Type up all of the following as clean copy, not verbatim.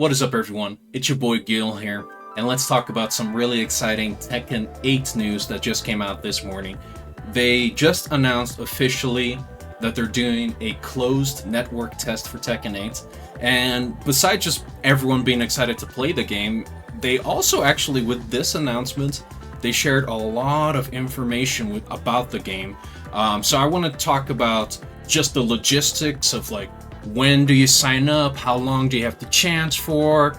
What is up, everyone? It's your boy Gil here, and let's talk about some really exciting Tekken 8 news that just came out this morning. They just announced officially that they're doing a closed network test for Tekken 8, and besides just everyone being excited to play the game, they also actually, with this announcement, they shared a lot of information about the game. So I want to talk about just the logistics of like, when do you sign up? How long do you have to chance for?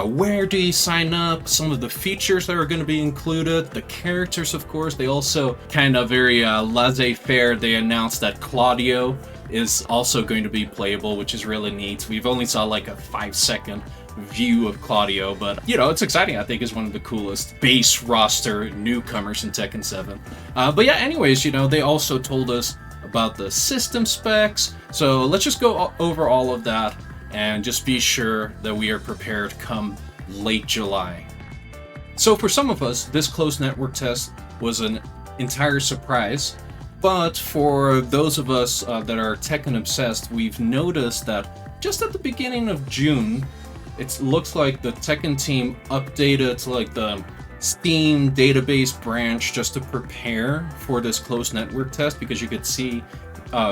Where do you sign up? Some of the features that are going to be included. The characters, of course. They also kind of very laissez-faire. They announced that Claudio is also going to be playable, which is really neat. We've only saw like a 5-second view of Claudio, but you know, it's exciting. I think is one of the coolest base roster newcomers in Tekken 7. But yeah, anyways, you know, they also told us about the system specs. So let's just go over all of that and just be sure that we are prepared come late July. So for some of us, this closed network test was an entire surprise. But for those of us that are Tekken obsessed, we've noticed that just at the beginning of June, it looks like the Tekken team updated like the Steam database branch just to prepare for this closed network test, because you could see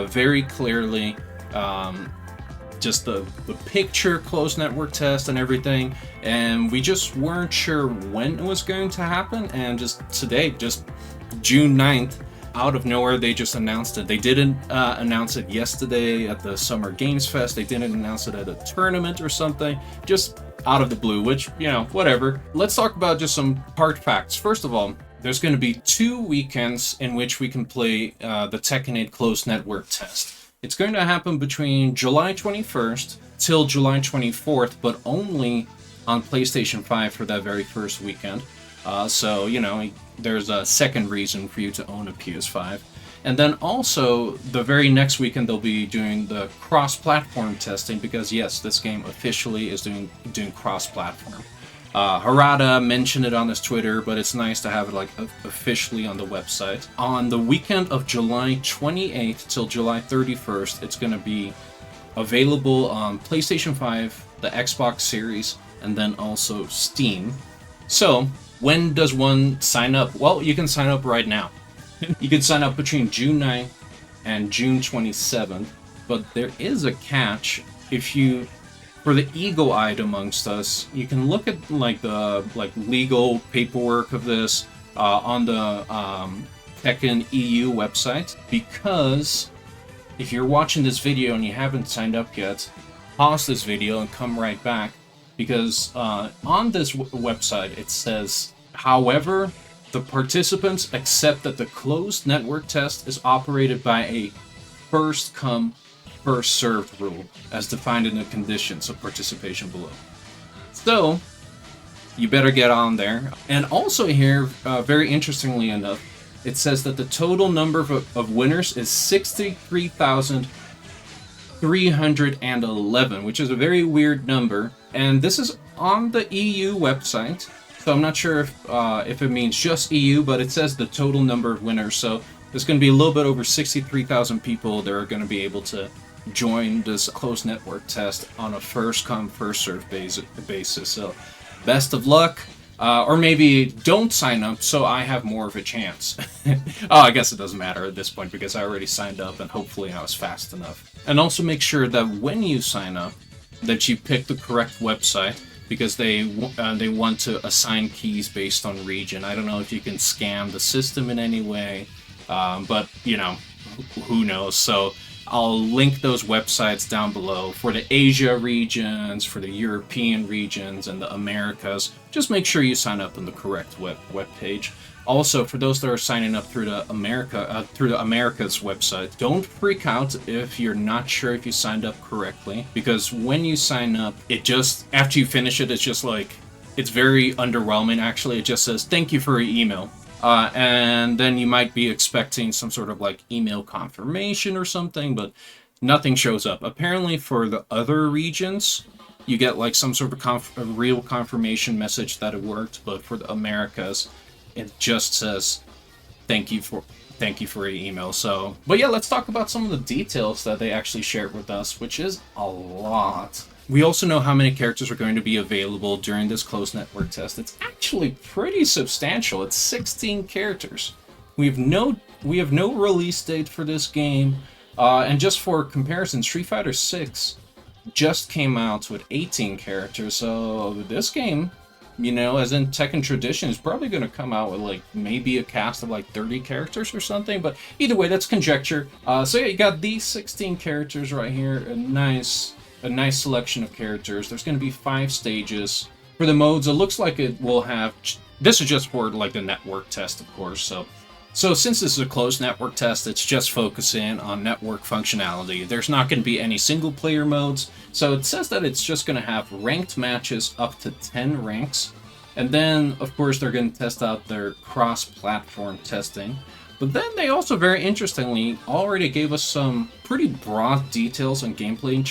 very clearly just the picture closed network test and everything, and we just weren't sure when it was going to happen. And just today, just June 9th, out of nowhere, they just announced it. They didn't announce it yesterday at the Summer Games Fest. They didn't announce it at a tournament or something. Just out of the blue, which, you know, whatever. Let's talk about just some hard facts. First of all, there's going to be 2 weekends in which we can play the Tekken 8 closed network test. It's going to happen between July 21st till July 24th, but only on PlayStation 5 for that very first weekend. So, you know, there's a second reason for you to own a PS5. And then also, the very next weekend, they'll be doing the cross-platform testing, because yes, this game officially is doing cross-platform. Harada mentioned it on his Twitter, but it's nice to have it like officially on the website. On the weekend of July 28th till July 31st, it's going to be available on PlayStation 5, the Xbox Series, and then also Steam. So, when does one sign up? Well, you can sign up right now. You can sign up between June 9th and June 27th, but there is a catch. If you, for the eagle-eyed amongst us, you can look at like the legal paperwork of this on the Tekken EU website, because if you're watching this video and you haven't signed up yet, pause this video and come right back, because on this website it says, however, the participants accept that the closed network test is operated by a first-come, first-served rule, as defined in the conditions of participation below. So, you better get on there. And also here, very interestingly enough, it says that the total number of winners is 63,311, which is a very weird number. And this is on the EU website. So I'm not sure if it means just EU, but it says the total number of winners. So there's going to be a little bit over 63,000 people that are going to be able to join this closed network test on a first-come, first-served basis. So best of luck. Or maybe don't sign up so I have more of a chance. Oh, I guess it doesn't matter at this point, because I already signed up and hopefully I was fast enough. And also make sure that when you sign up, that you pick the correct website, because they want to assign keys based on region. I don't know if you can scam the system in any way, but you know, who knows. So I'll link those websites down below for the Asia regions, for the European regions, and the Americas. Just make sure you sign up on the correct web page. Also, for those that are signing up through the Americas website, don't freak out if you're not sure if you signed up correctly, because when you sign up, it just, after you finish it, it's just like, it's very underwhelming actually. It just says, thank you for your email. And then you might be expecting some sort of like email confirmation or something, but nothing shows up. Apparently for the other regions, you get like some sort of a real confirmation message that it worked, but for the Americas, it just says, thank you for your email. So, but yeah, let's talk about some of the details that they actually shared with us, which is a lot. We also know how many characters are going to be available during this closed network test. It's actually pretty substantial. It's 16 characters. We have no release date for this game. And just for comparison, Street Fighter 6 just came out with 18 characters. So this game, as in Tekken tradition, is probably going to come out with like maybe a cast of like 30 characters or something. But either way, that's conjecture. So yeah, you got these 16 characters right here. A nice selection of characters. There's going to be 5 stages. For the modes, it looks like it will have... This is just for like the network test, of course. So since this is a closed network test, it's just focusing on network functionality. There's not going to be any single player modes. So it says that it's just going to have ranked matches up to 10 ranks. And then, of course, they're going to test out their cross-platform testing. But then they also, very interestingly, already gave us some pretty broad details on gameplay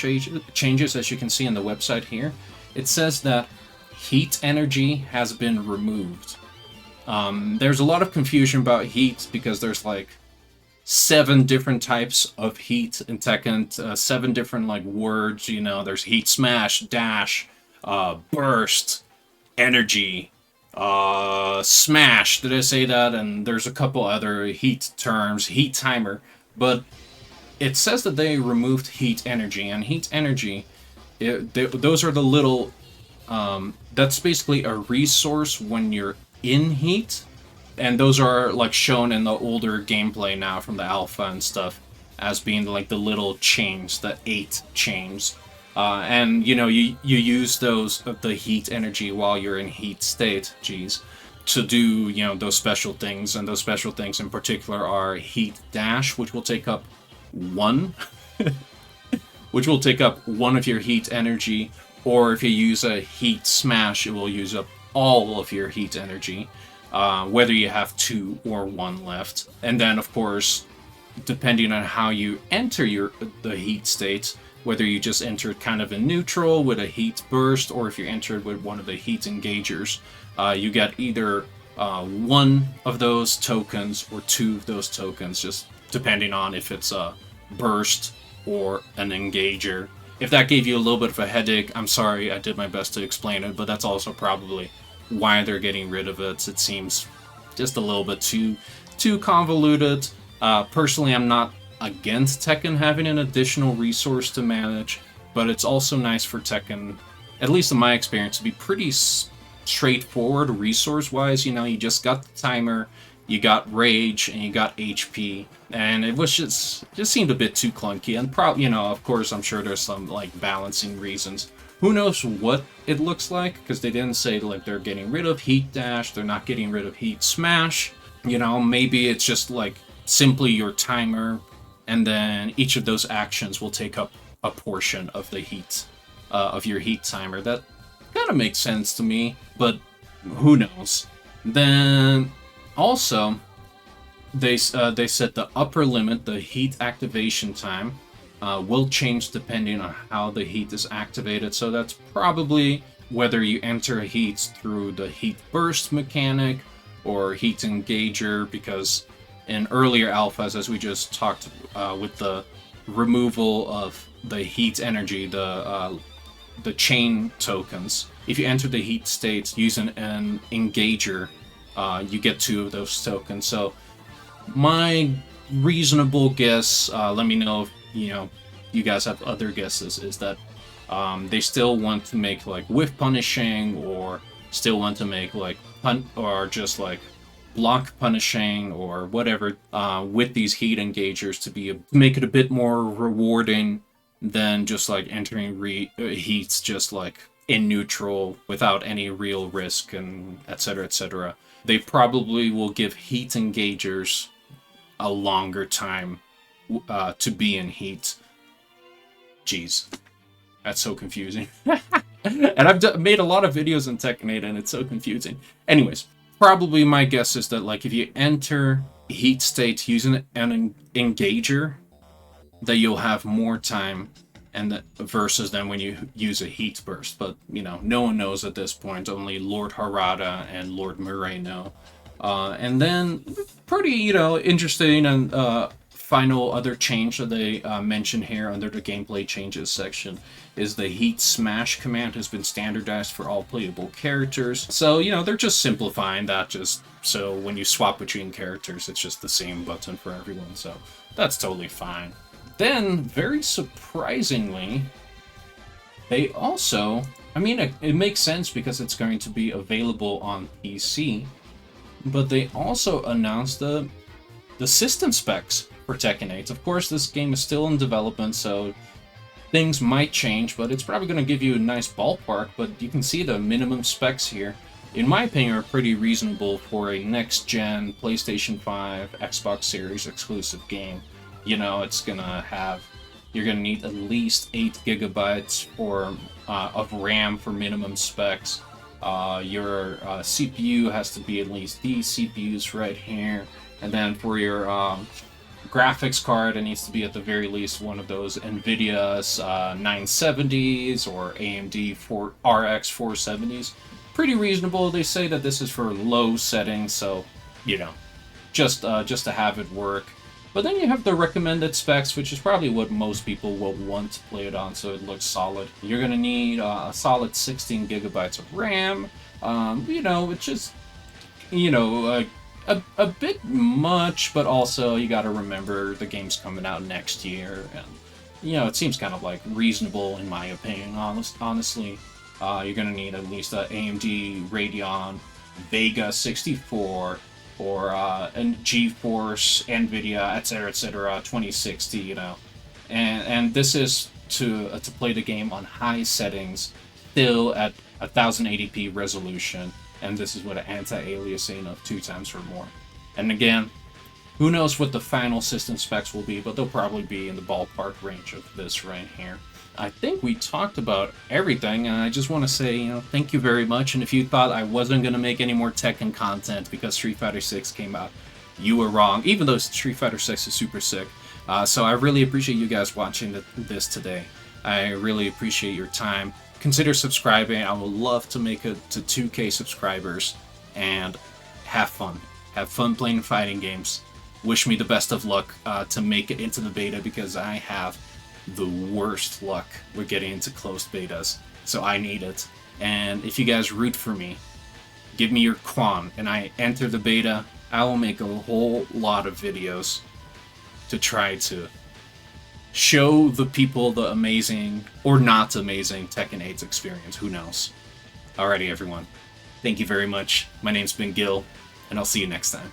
changes, as you can see on the website here. It says that heat energy has been removed. There's a lot of confusion about heat because there's like 7 different types of heat in Tekken, 7 different like words, there's heat smash, dash, burst, energy, smash, did I say that? And there's a couple other heat terms, heat timer, but it says that they removed heat energy, and heat energy, those are the little, that's basically a resource when you're in heat, and those are like shown in the older gameplay now from the alpha and stuff as being like the little chains, the 8 chains. And you use the heat energy while you're in heat state, to do those special things, and those special things in particular are heat dash, which will take up 1 of your heat energy, or if you use a heat smash, it will use up all of your heat energy, whether you have 2 or 1 left. And then, of course, depending on how you enter the heat states, whether you just entered kind of in neutral with a heat burst, or if you entered with one of the heat engagers, you get either 1 of those tokens or 2 of those tokens, just depending on if it's a burst or an engager. If that gave you a little bit of a headache, I'm sorry, I did my best to explain it, but that's also probably why they're getting rid of it. It seems just a little bit too convoluted. Personally, I'm not against Tekken having an additional resource to manage, but it's also nice for Tekken, at least in my experience, to be pretty straightforward resource-wise. You just got the timer, you got rage, and you got HP, and it was just seemed a bit too clunky. And probably, of course, I'm sure there's some like balancing reasons. Who knows what it looks like, because they didn't say like they're getting rid of heat dash, they're not getting rid of heat smash. Maybe it's just like simply your timer, and then each of those actions will take up a portion of the heat, of your heat timer. That kind of makes sense to me, but who knows. Then also, they said the upper limit, the heat activation time, will change depending on how the heat is activated. So that's probably whether you enter heat through the heat burst mechanic or heat engager, because in earlier alphas, as we just talked with the removal of the heat energy, the chain tokens, if you enter the heat states using an engager, you get 2 of those tokens. So my reasonable guess, let me know if you guys have other guesses, is that they still want to make like whiff punishing, or still want to make like or just like block punishing or whatever with these heat engagers to make it a bit more rewarding than just like entering heats just like in neutral without any real risk, and etc, etc. They probably will give heat engagers a longer time to be in heat. Jeez, that's so confusing. And I've made a lot of videos on Tekken 8, and it's so confusing. Anyways, probably my guess is that like if you enter heat state using an engager, that you'll have more time, and versus than when you use a heat burst. But no one knows at this point. Only Lord Harada and Lord Murray know. And then pretty interesting and final other change that they mentioned here under the gameplay changes section is the heat smash command has been standardized for all playable characters. So, you know, they're just simplifying that just so when you swap between characters, it's just the same button for everyone. So that's totally fine. Then, very surprisingly, they also, I mean, it makes sense because it's going to be available on PC, but they also announced the system specs for Tekken 8. Of course, this game is still in development, so things might change, but it's probably going to give you a nice ballpark. But you can see the minimum specs here, in my opinion, are pretty reasonable for a next-gen PlayStation 5, Xbox Series exclusive game. You know, it's going to have, you're going to need at least 8 gigabytes of RAM for minimum specs. Your CPU has to be at least these CPUs right here. And then for your graphics card, it needs to be at the very least one of those NVIDIA's 970s or AMD RX 470s. Pretty reasonable. They say that this is for low settings, so, you know, just to have it work. But then you have the recommended specs, which is probably what most people will want to play it on, so it looks solid. You're going to need a solid 16 gigabytes of RAM. You know, it's just, you know, a bit much, but also you got to remember the game's coming out next year, and you know, it seems kind of like reasonable in my opinion. Honestly, you're gonna need at least a AMD Radeon Vega 64 or a GeForce NVIDIA, etc., 2060. You know, and this is to play the game on high settings, still at 1080p resolution. And this is with an anti-aliasing of 2 times or more. And again, who knows what the final system specs will be, but they'll probably be in the ballpark range of this right here. I think we talked about everything, and I just want to say, you know, thank you very much. And if you thought I wasn't going to make any more Tekken content because Street Fighter 6 came out, you were wrong, even though Street Fighter 6 is super sick. So I really appreciate you guys watching this today. I really appreciate your time. Consider subscribing. I would love to make it to 2K subscribers and have fun. Have fun playing fighting games. Wish me the best of luck to make it into the beta because I have the worst luck with getting into closed betas. So I need it. And if you guys root for me, give me your Quan and I enter the beta, I will make a whole lot of videos to try to show the people the amazing, or not amazing, Tekken 8's experience. Who knows? Alrighty, everyone. Thank you very much. My name's been Gil, and I'll see you next time.